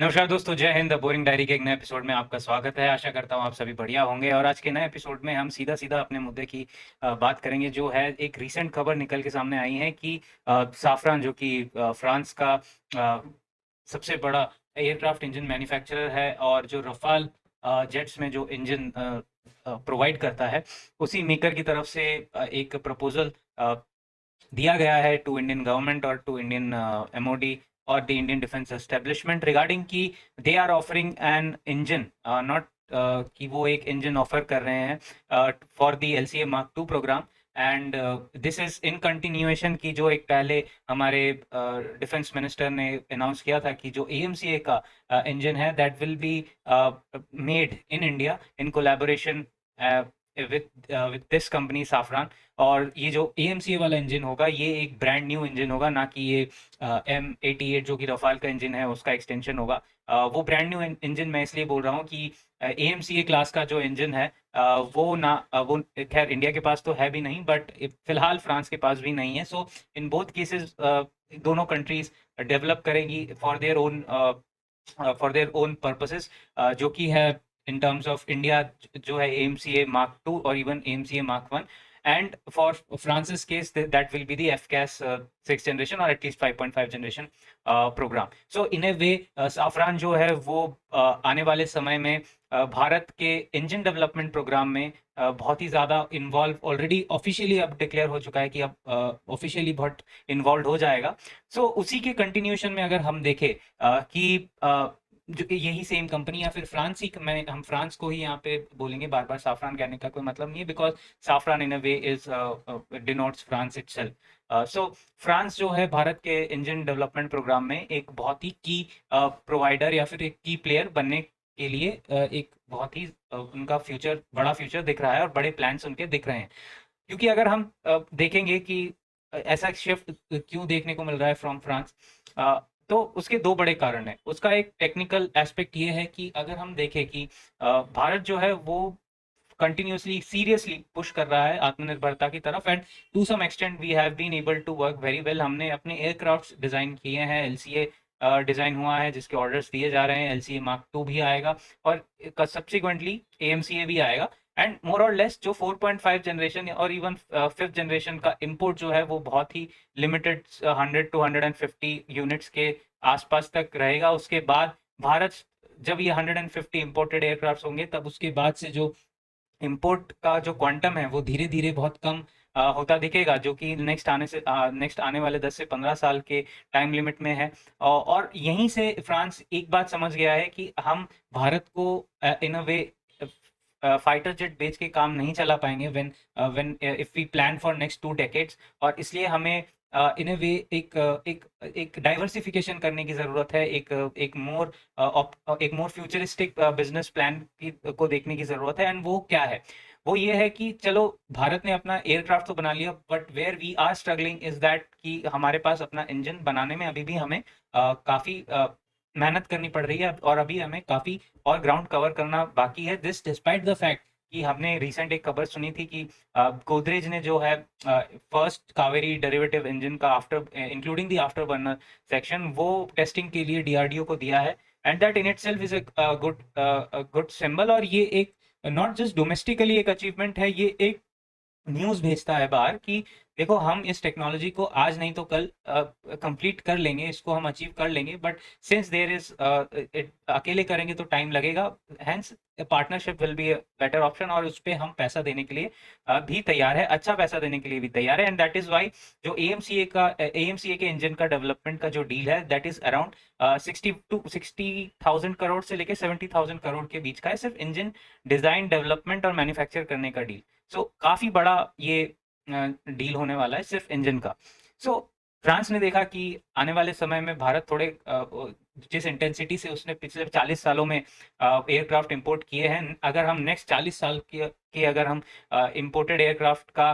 नमस्कार दोस्तों, जय हिंद। द बोरिंग डायरी के एक नए एपिसोड में आपका स्वागत है। आशा करता हूँ आप सभी बढ़िया होंगे और आज के नए एपिसोड में हम सीधा-सीधा अपने मुद्दे की बात करेंगे, जो है एक रीसेंट खबर निकल के सामने आई है कि साफ़्रान जो कि फ्रांस का सबसे बड़ा एयरक्राफ्ट इंजन मैन्युफैक्चरर है और जो रफ़ाल जेट्स में जो इंजन प्रोवाइड करता है, उसी मेकर की तरफ से एक प्रपोज़ल दिया गया है टू इंडियन गवर्नमेंट और टू इंडियन एमओडी और the Indian defence establishment regarding कि they are offering an engine, not कि वो एक इंजन ऑफर कर रहे हैं for the LCA mark two programme. And this is in continuation की जो एक पहले हमारे डिफेंस मिनिस्टर ने अनाउंस किया था कि जो एएमसीए का इंजन है that will be made in India in collaboration with this company Safran. और ये जो एएमसीए वाला इंजन होगा ये एक ब्रांड न्यू इंजन होगा, ना कि ये M88 जो कि रफाल का इंजन है उसका एक्सटेंशन होगा। वो ब्रांड न्यू इंजन मैं इसलिए बोल रहा हूँ कि एएमसीए क्लास का जो इंजन है वो खैर इंडिया के पास तो है भी नहीं, बट फिलहाल फ्रांस के पास भी नहीं है। सो इन बोथ केसेस दोनों कंट्रीज डेवलप करेंगी फॉर देयर ओन पर्पसेस, जो कि है इन टर्म्स ऑफ इंडिया जो है एएमसीए मार्क टू और even AMCA mark one. And for France's case, that will be the FCAS 6th generation or at least 5.5 generation program. So in a way, Safran जो है वो आने वाले समय में भारत के इंजन डेवलपमेंट प्रोग्राम में बहुत ही ज़्यादा इन्वॉल्व ऑलरेडी ऑफिशियली अब डिक्लेयर हो चुका है कि अब ऑफिशियली बहुत इन्वॉल्व हो जाएगा। सो उसी के कंटिन्यूएशन में अगर हम देखें कि जो कि यही सेम कंपनी या फिर फ्रांस ही, मैं हम फ्रांस को ही यहाँ पे बोलेंगे, बार बार साफरान कहने का कोई मतलब नहीं है, because Safran in a way is denotes France itself. So France जो है भारत के इंजन डेवलपमेंट प्रोग्राम में एक बहुत ही की प्रोवाइडर या फिर एक की प्लेयर बनने के लिए एक बहुत ही उनका फ्यूचर, बड़ा फ्यूचर दिख रहा है और बड़े प्लान्स उनके दिख रहे हैं। क्योंकि अगर हम देखेंगे कि ऐसा शिफ्ट क्यों देखने को मिल रहा है फ्रॉम फ्रांस, तो उसके दो बड़े कारण हैं। उसका एक टेक्निकल एस्पेक्ट ये है कि अगर हम देखें कि भारत जो है वो कंटिन्यूअसली सीरियसली पुश कर रहा है आत्मनिर्भरता की तरफ, and to some extent we have been able to work very well. हमने अपने एयरक्राफ्ट डिज़ाइन किए हैं, एलसीए डिज़ाइन हुआ है जिसके ऑर्डर्स दिए जा रहे हैं, एलसीए मार्क टू भी आएगा और सब्सिक्वेंटली एएमसीए भी आएगा। एंड मोर और लेस जो 4.5 जनरेशन और इवन फिफ्थ जनरेशन का इंपोर्ट जो है वो बहुत ही लिमिटेड 100 टू 150 यूनिट्स के आसपास तक रहेगा। उसके बाद भारत जब ये 150 इंपोर्टेड एयरक्राफ्ट होंगे तब उसके बाद से जो इंपोर्ट का जो क्वांटम है वो धीरे धीरे बहुत कम होता दिखेगा, जो कि नेक्स्ट आने वाले 10 से 15 साल के टाइम लिमिट में है। और यहीं से फ्रांस एक बात समझ गया है कि हम भारत को इन अ वे फाइटर जेट बेच के काम नहीं चला पाएंगे when if we plan for next 2 decades. और इसलिए हमें इन अ वे एक डाइवर्सिफिकेशन करने की ज़रूरत है, एक मोर फ्यूचरिस्टिक बिजनेस प्लान की को देखने की ज़रूरत है। एंड वो क्या है? वो ये है कि चलो भारत ने अपना एयरक्राफ्ट तो बना लिया, but where we are struggling is that कि हमारे पास अपना इंजन बनाने में अभी भी हमें काफ़ी मेहनत करनी पड़ रही है और अभी हमें काफ़ी और ग्राउंड कवर करना बाकी है। दिस डिस्पाइट द फैक्ट कि हमने रिसेंट एक खबर सुनी थी कि गोदरेज ने जो है फर्स्ट कावेरी डेरिवेटिव इंजन का after including the after burner section वो टेस्टिंग के लिए डीआरडीओ को दिया है। And that in itself is a good symbol. और ये एक नॉट जस्ट डोमेस्टिकली एक अचीवमेंट है, ये एक न्यूज़ भेजता है बाहर कि देखो हम इस टेक्नोलॉजी को आज नहीं तो कल कंप्लीट कर लेंगे, इसको हम अचीव कर लेंगे, बट सिंस देयर इज अकेले करेंगे तो टाइम लगेगा। Hence partnership will be a better option और उस पे हम पैसा देने के लिए भी तैयार है, अच्छा पैसा देने के लिए भी तैयार है। एंड दैट इज वाई जो एएमसीए के इंजन का डेवलपमेंट का जो डील है दैट इज अराउंड 60,000 करोड़ से लेके 70,000 करोड़ के बीच का है, सिर्फ इंजन डिजाइन, डेवलपमेंट और मैन्युफैक्चर करने का डील। सो काफ़ी बड़ा ये डील होने वाला है सिर्फ इंजन का। सो फ्रांस ने देखा कि आने वाले समय में भारत थोड़े जिस इंटेंसिटी से उसने पिछले 40 सालों में एयरक्राफ्ट इंपोर्ट किए हैं, अगर हम नेक्स्ट 40 साल के अगर हम इंपोर्टेड एयरक्राफ्ट का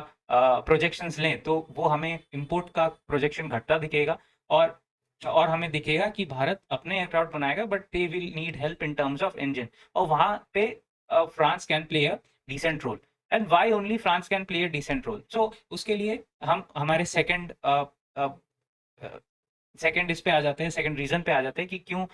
प्रोजेक्शंस लें तो वो हमें इंपोर्ट का प्रोजेक्शन घटता दिखेगा। और हमें दिखेगा कि भारत अपने एयरक्राफ्ट बनाएगा but they will need help in terms of engine, और वहाँ पे France can play a decent role. And why only France can play a decent role? So उसके लिए हम हमारे सेकंड सेकंड इस पे आ जाते हैं, सेकंड रीजन पे आ जाते हैं कि क्यों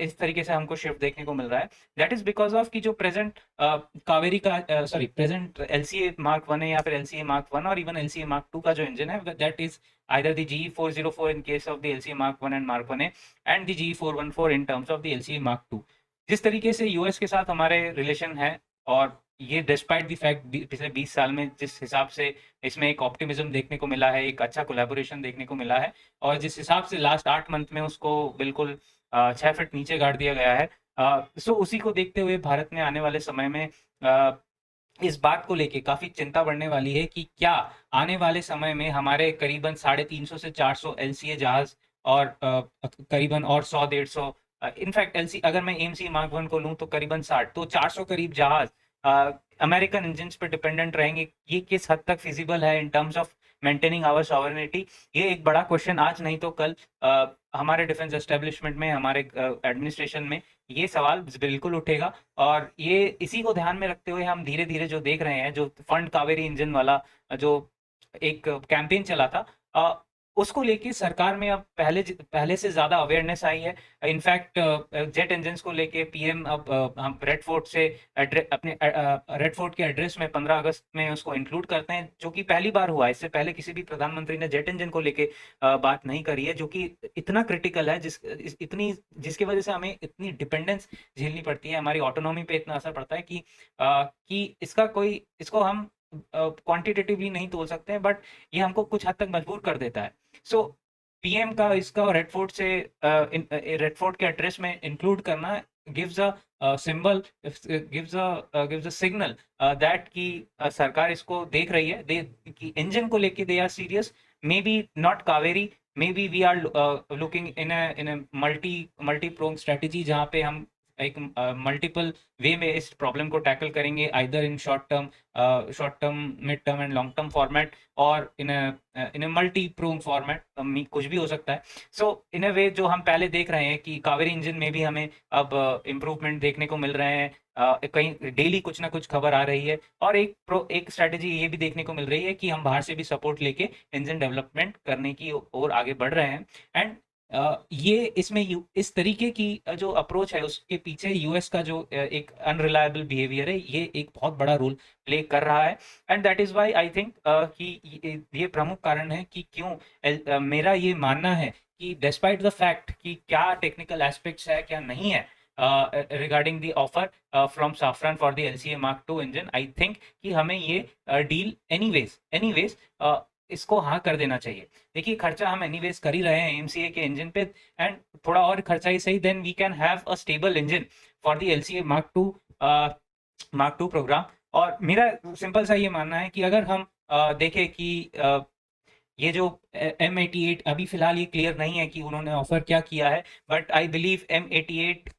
इस तरीके से हमको शिफ्ट देखने को मिल रहा है। दैट इज बिकॉज ऑफ कि जो प्रेजेंट कावेरी का सॉरी प्रेजेंट एलसीए मार्क 1 है या फिर एलसीए मार्क 1 और इवन एलसीए मार्क 2 का जो इंजन है, that is either the GE404 in case of the LCA Mark 1 and Mark 1A and the GE414 in terms of the LCA Mark 2। जिस तरीके से यूएस के साथ हमारे रिलेशन है, और ये डिस्पाइट द फैक्ट पिछले 20 साल में जिस हिसाब से इसमें एक ऑप्टिमिज्म देखने को मिला है, एक अच्छा कोलैबोरेशन देखने को मिला है, और जिस हिसाब से लास्ट 8 मंथ में उसको बिल्कुल 6 फीट नीचे गाड़ दिया गया है, सो उसी को देखते हुए भारत में आने वाले समय में इस बात को लेके काफी चिंता बढ़ने वाली है कि क्या आने वाले समय में हमारे करीबन 350 से 400 एलसीए जहाज और करीबन और 100-150 इनफैक्ट एलसी अगर मैं एमसी मार्क 1 को लूं तो करीबन 60, तो 400 करीब जहाज अमेरिकन इंजन पे डिपेंडेंट रहेंगे। ये किस हद तक फिजिबल है in terms of maintaining our sovereignty, ये एक बड़ा क्वेश्चन आज नहीं तो कल हमारे डिफेंस एस्टेब्लिशमेंट में, हमारे एडमिनिस्ट्रेशन में ये सवाल बिल्कुल उठेगा। और ये इसी को ध्यान में रखते हुए हम धीरे धीरे जो देख रहे हैं, जो फंड कावेरी इंजन वाला जो एक कैंपेन चला था, उसको लेके सरकार में अब पहले से ज्यादा अवेयरनेस आई है। इनफैक्ट जेट इंजन्स को लेके पीएम अब हम रेड फोर्ट से अपने रेड फोर्ट के एड्रेस में 15 अगस्त में उसको इंक्लूड करते हैं, जो कि पहली बार हुआ है। इससे पहले किसी भी प्रधानमंत्री ने जेट इंजन को लेके बात नहीं करी है, जो कि इतना क्रिटिकल है, जिसकी वजह से हमें इतनी डिपेंडेंस झेलनी पड़ती है, हमारी ऑटोनॉमी पे इतना असर पड़ता है कि इसको हम क्वांटिटेटिवली नहीं तोल सकते हैं, बट ये हमको कुछ हद तक मजबूर कर देता है। सो पीएम का इसका रेड फोर्ट से रेड फोर्ट के एड्रेस में इंक्लूड करना gives a symbol, gives a signal that कि सरकार इसको देख रही है, कि इंजन को लेके they are serious. Maybe not Kaveri, maybe we are looking in a multi prong strategy, जहाँ पे हम एक मल्टीपल वे में इस प्रॉब्लम को टैकल करेंगे, either in short term, mid term and long term format, और इन अ मल्टी प्रोंग फॉर्मेट, कुछ भी हो सकता है। सो इन अ वे जो हम पहले देख रहे हैं कि कावेरी इंजन में भी हमें अब इम्प्रूवमेंट देखने को मिल रहे हैं, कहीं डेली कुछ ना कुछ खबर आ रही है, और एक स्ट्रेटेजी ये भी देखने को मिल रही है कि हम बाहर से भी सपोर्ट लेके इंजन डेवलपमेंट करने की ओर आगे बढ़ रहे हैं। एंड ये इसमें इस तरीके की जो अप्रोच है, उसके पीछे यूएस का जो एक अनरिलायबल बिहेवियर है, ये एक बहुत बड़ा रोल प्ले कर रहा है। And that is why I think कि ये प्रमुख कारण है कि क्यों मेरा ये मानना है कि डिस्पाइट द फैक्ट कि क्या टेक्निकल एस्पेक्ट्स है, क्या नहीं है regarding the offer from Safran for the LCA mark 2 engine, I think कि हमें ये डील एनीवेज इसको हाँ कर देना चाहिए। देखिए, खर्चा हम एनीवेज कर ही रहे हैं एमसीए के इंजन पे, एंड थोड़ा और खर्चा ही सही, then we can have a stable engine for the LCA mark two program. और मेरा सिंपल सा ये मानना है कि अगर हम देखें कि ये जो M88, अभी फिलहाल ये क्लियर नहीं है कि उन्होंने ऑफर क्या किया है, बट आई बिलीव M88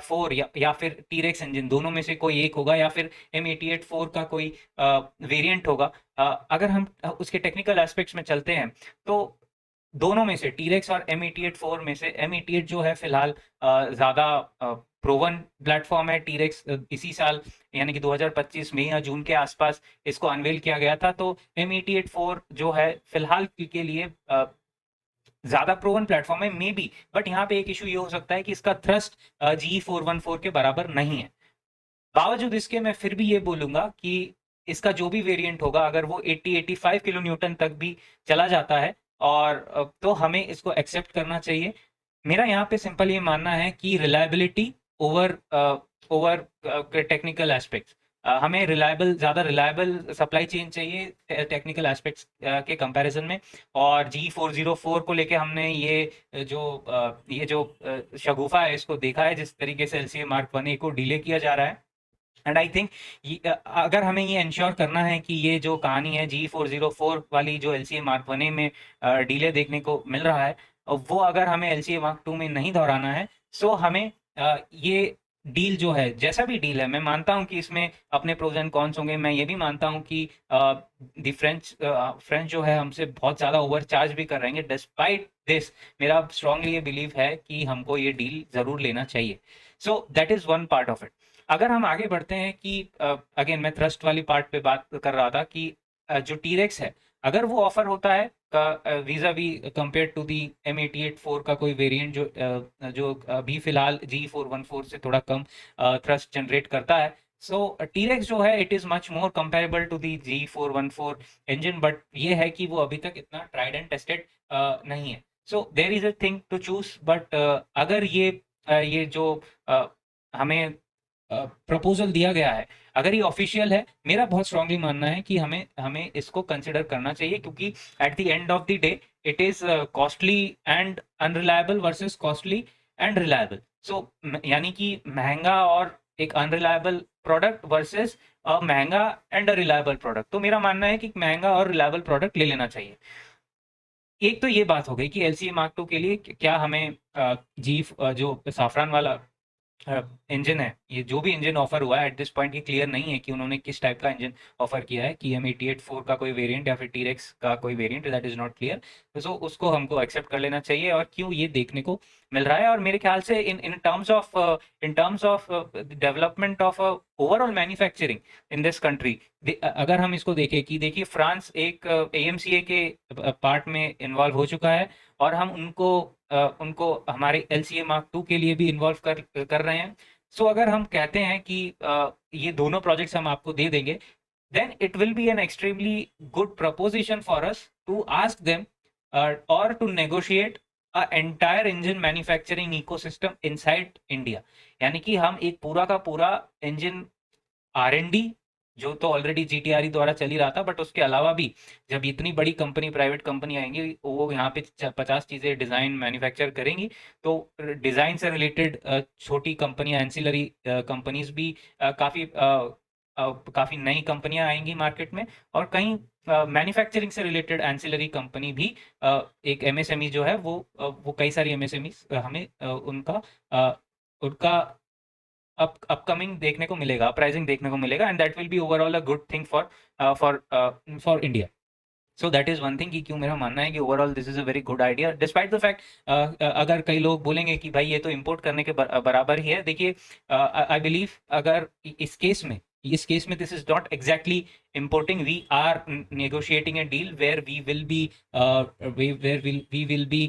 4 या फिर टीरेक्स इंजन, दोनों में से कोई एक होगा, या फिर M88 4 का कोई वेरिएंट होगा। अगर हम उसके टेक्निकल एस्पेक्ट्स में चलते हैं, तो दोनों में से टीरेक्स और M88 4 में से M88 जो है फिलहाल ज़्यादा प्रोवन प्लेटफॉर्म है। टीरेक्स इसी साल यानी कि 2025 में या जून के आसपास इसको अनवेल किया गया था, तो M88 4 जो है फिलहाल के लिए ज्यादा प्रोवन प्लेटफॉर्म है मे बी, बट यहाँ पे एक इशू ये हो सकता है कि इसका थ्रस्ट GE414 के बराबर नहीं है। बावजूद इसके मैं फिर भी ये बोलूंगा कि इसका जो भी वेरिएंट होगा, अगर वो 80-85 किलो न्यूटन तक भी चला जाता है, और तो हमें इसको एक्सेप्ट करना चाहिए। मेरा यहाँ पे सिंपल ये मानना है कि reliability over over technical aspects, हमें ज़्यादा रिलायबल सप्लाई चेन चाहिए टेक्निकल एस्पेक्ट्स के कंपैरिजन में। और G404 को लेके हमने ये जो शगुफा है, इसको देखा है, जिस तरीके से एलसीए मार्क 1A को डिले किया जा रहा है। एंड आई थिंक अगर हमें ये इंश्योर करना है कि ये जो कहानी है G404 वाली जो एलसीए मार्क 1A में डिले देखने को मिल रहा है, वो अगर हमें एलसीए मार्क 2 में नहीं दोहराना है, सो हमें ये डील जो है, जैसा भी डील है, मैं मानता हूं कि इसमें अपने प्रोज एंड कॉन्स होंगे। मैं ये भी मानता हूं कि दी फ्रेंच जो है हमसे बहुत ज़्यादा ओवरचार्ज भी कर रहे हैं। डिस्पाइट दिस, मेरा स्ट्रांगली ये बिलीव है कि हमको ये डील ज़रूर लेना चाहिए। So that is one part of it. अगर हम आगे बढ़ते हैं कि अगेन मैं थ्रस्ट वाली पार्ट पे बात कर रहा था कि जो टीरेक्स है, अगर वो ऑफर होता है का visa we compare to the M884 का कोई वेरिएंट जो अभी फिलहाल G414 से थोड़ा कम थ्रस्ट जनरेट करता है. सो T-Rex जो है it is much more comparable to the G414 engine, but ये है कि वो अभी तक इतना ट्राइड एंड टेस्टेड नहीं है. So there is a thing to choose, but अगर ये जो हमें प्रपोजल दिया गया है, अगर ये ऑफिशियल है, मेरा बहुत स्ट्रांगली मानना है कि हमें हमें इसको कंसिडर करना चाहिए, क्योंकि at the end of the day it is costly and unreliable versus costly and reliable. So यानी कि महंगा और एक अनरिलायबल प्रोडक्ट वर्सेस महंगा एंड अ रिलायबल प्रोडक्ट. तो मेरा मानना है कि महंगा और रिलायबल प्रोडक्ट ले लेना चाहिए. एक तो ये बात हो गई कि LCA Mark II के लिए क्या हमें जो साफरान वाला इंजन है, ये जो भी इंजन ऑफर हुआ है एट दिस पॉइंट ये क्लियर नहीं है कि उन्होंने किस टाइप का इंजन ऑफर किया है, कि M884 का कोई वेरिएंट या फिर T-Rex का कोई variant, that is not clear. तो उसको हमको एक्सेप्ट कर लेना चाहिए, और क्यों ये देखने को मिल रहा है. और मेरे ख्याल से इन terms of development of overall manufacturing in this country, अगर हम इसको देखें कि देखिए फ्रांस एक AMCA के पार्ट में इन्वॉल्व हो चुका है, और हम उनको हमारे LCA Mark II के लिए भी इन्वॉल्व कर रहे हैं. सो अगर हम कहते हैं कि ये दोनों प्रोजेक्ट्स हम आपको दे देंगे, then it will be an extremely good proposition for us to ask them or to negotiate a entire engine manufacturing ecosystem inside India. यानी कि हम एक पूरा का पूरा इंजन R&D, जो तो ऑलरेडी GTRE द्वारा चल ही रहा था, बट उसके अलावा भी जब इतनी बड़ी कंपनी, प्राइवेट कंपनी आएंगी, वो यहाँ पे 50 चीज़ें डिज़ाइन मैन्युफैक्चर करेंगी, तो डिज़ाइन से रिलेटेड छोटी कंपनियां, एंसिलरी कंपनीज भी काफ़ी नई कंपनियां आएंगी मार्केट में, और कहीं मैन्युफैक्चरिंग से रिलेटेड एंसिलरी कंपनी भी, एक MSME जो है वो कई सारी MSME हमें उनका अपकमिंग देखने को मिलेगा, प्राइसिंग देखने को मिलेगा, and that will be overall a good thing for India. So that is one thing कि क्यों मेरा मानना है कि overall this is a very good idea, despite the fact अगर कई लोग बोलेंगे कि भाई ये तो इंपोर्ट करने के बराबर ही है. देखिए, आई बिलीव अगर इस केस में this is not exactly importing, we are negotiating a deal where we will be we will be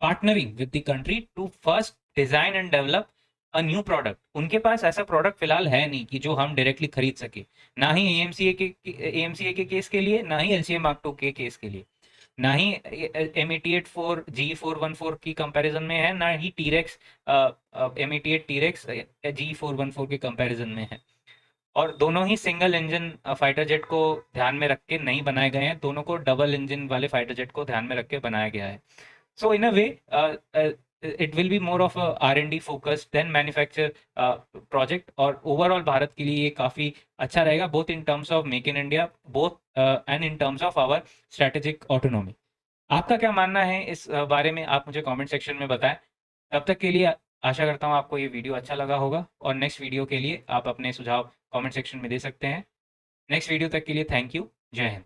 partnering with the country to first design and develop a new product. उनके पास ऐसा product फिलहाल है नहीं कि जो हम directly खरीद सके, ना ही AMCA के केस के लिए, ना ही LCA Mark II के केस के लिए, ना ही M884 G414 की कंपैरिजन में है, ना ही T-Rex M88 T-Rex G414 के कंपैरिजन में है. और दोनों ही सिंगल इंजन फाइटर जेट को ध्यान में रख के नहीं बनाए गए हैं, दोनों को डबल इंजन वाले फाइटर जेट को ध्यान में रख के बनाया गया है. So in a way, it will be more of a R&D focused than manufacture project, और overall भारत के लिए ये काफ़ी अच्छा रहेगा, both in terms of make in India, both and in terms of our strategic autonomy. आपका क्या मानना है इस बारे में, आप मुझे कमेंट सेक्शन में बताएं. तब तक के लिए आशा करता हूँ आपको ये वीडियो अच्छा लगा होगा, और नेक्स्ट वीडियो के लिए आप अपने सुझाव कमेंट सेक्शन में दे सकते हैं. नेक्स्ट वीडियो तक के लिए थैंक यू. जय हिंद.